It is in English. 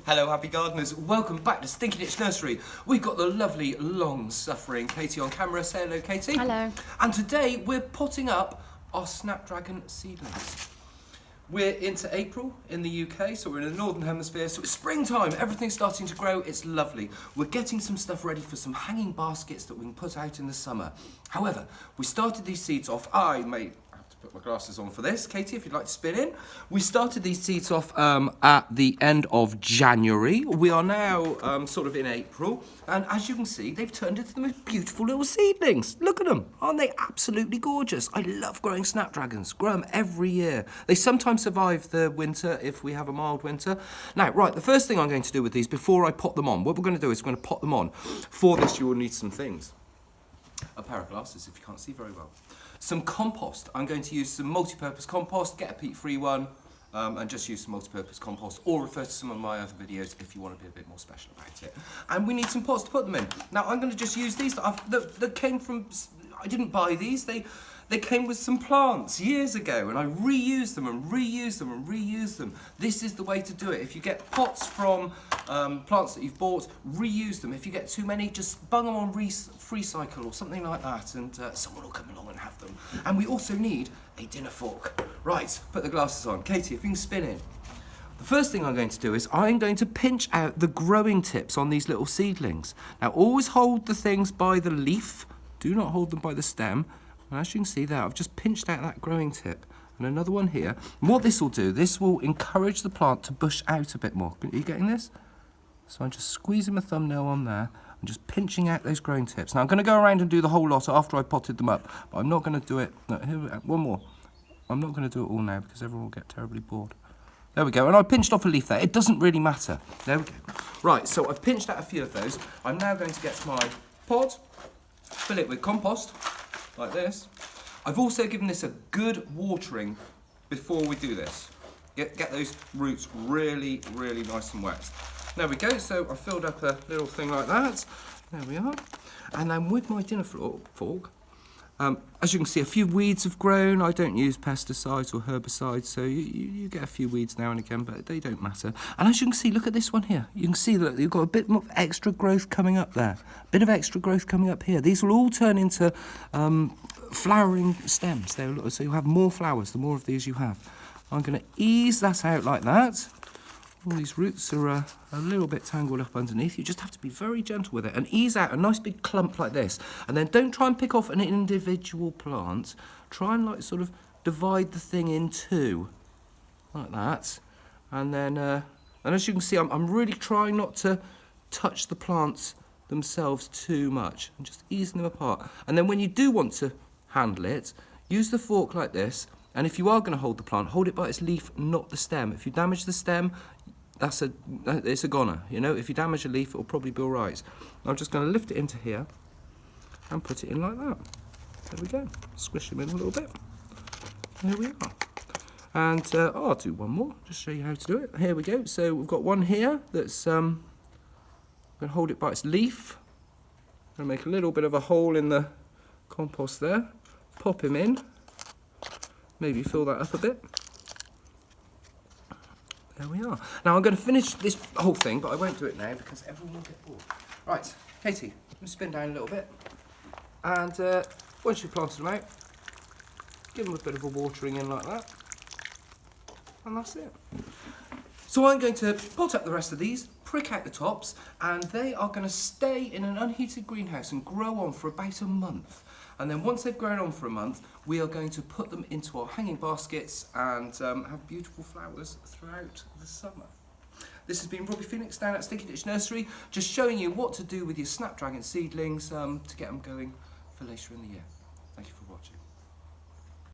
Hello happy gardeners, welcome back to Stinky Ditch Nursery. We've got the lovely, long-suffering Katie on camera. Say hello, Katie. Hello. And today we're potting up our snapdragon seedlings. We're into April in the UK, so we're in the Northern Hemisphere, so it's springtime, everything's starting to grow, it's lovely. We're getting some stuff ready for some hanging baskets that we can put out in the summer. However, we started these seeds off, I may have to put my glasses on for this, Katie, if you'd like to spin in. We started these seeds off at the end of January. We are now sort of in April, and as you can see, they've turned into the most beautiful little seedlings. Look at them, aren't they absolutely gorgeous? I love growing snapdragons, grow them every year. They sometimes survive the winter if we have a mild winter. Now, right, the first thing I'm going to do with these before I pot them on, what we're going to do is we're going to pot them on. For this, you will need some things. A pair of glasses if you can't see very well. Some compost. I'm going to use some multi-purpose compost, get a peat-free one, and just use some multi-purpose compost, or refer to some of my other videos if you want to be a bit more special about it. And we need some pots to put them in. Now I'm going to just use these that came from, I didn't buy these, they came with some plants years ago, and I reused them and reused them and reused them. This is the way to do it. If you get pots from plants that you've bought, reuse them. If you get too many, just bung them on free cycle or something like that, and someone will come along and have them. And we also need a dinner fork. Right, put the glasses on. Katie, if you can spin in. The first thing I'm going to do is I'm going to pinch out the growing tips on these little seedlings. Now always hold the things by the leaf. Do not hold them by the stem. And as you can see there, I've just pinched out that growing tip. And another one here. And what this will do, this will encourage the plant to bush out a bit more. Are you getting this? So I'm just squeezing my thumbnail on there. I'm just pinching out those growing tips. Now I'm going to go around and do the whole lot after I potted them up. But I'm not going to do it. No, here, one more. I'm not going to do it all now because everyone will get terribly bored. There we go. And I pinched off a leaf there. It doesn't really matter. There we go. Right, so I've pinched out a few of those. I'm now going to get my pot, fill it with compost, like this. I've also given this a good watering before we do this. Get those roots really, really nice and wet. There we go, so I filled up a little thing like that. There we are. And then with my dinner fork, as you can see, a few weeds have grown. I don't use pesticides or herbicides, so you get a few weeds now and again, but they don't matter. And as you can see, look at this one here. You can see that you've got a bit of extra growth coming up there. A bit of extra growth coming up here. These will all turn into flowering stems. So you'll have more flowers the more of these you have. I'm going to ease that out like that. All these roots are a little bit tangled up underneath. You just have to be very gentle with it and ease out a nice big clump like this. And then don't try and pick off an individual plant. Try and like sort of divide the thing in two, like that. And then, and as you can see, I'm really trying not to touch the plants themselves too much. I'm just easing them apart. And then when you do want to handle it, use the fork like this. And if you are going to hold the plant, hold it by its leaf, not the stem. If you damage the stem, it's a goner, you know. If you damage a leaf, it'll probably be all right. I'm just going to lift it into here and put it in like that. There we go. Squish them in a little bit. There we are. And I'll do one more, just show you how to do it. Here we go. So we've got one here that's I'm going to hold it by its leaf. I'm going to make a little bit of a hole in the compost there. Pop him in. Maybe fill that up a bit. There we are. Now I'm going to finish this whole thing, but I won't do it now because everyone will get bored. Right, Katie, I'm going to spin down a little bit. And once you've planted them out, give them a bit of a watering in like that. And that's it. So I'm going to pot up the rest of these, prick out the tops, and they are going to stay in an unheated greenhouse and grow on for about a month. And then once they've grown on for a month, we are going to put them into our hanging baskets and have beautiful flowers throughout the summer. This has been Robbie Phoenix down at Stinky Ditch Nursery, just showing you what to do with your snapdragon seedlings to get them going for later in the year. Thank you for watching.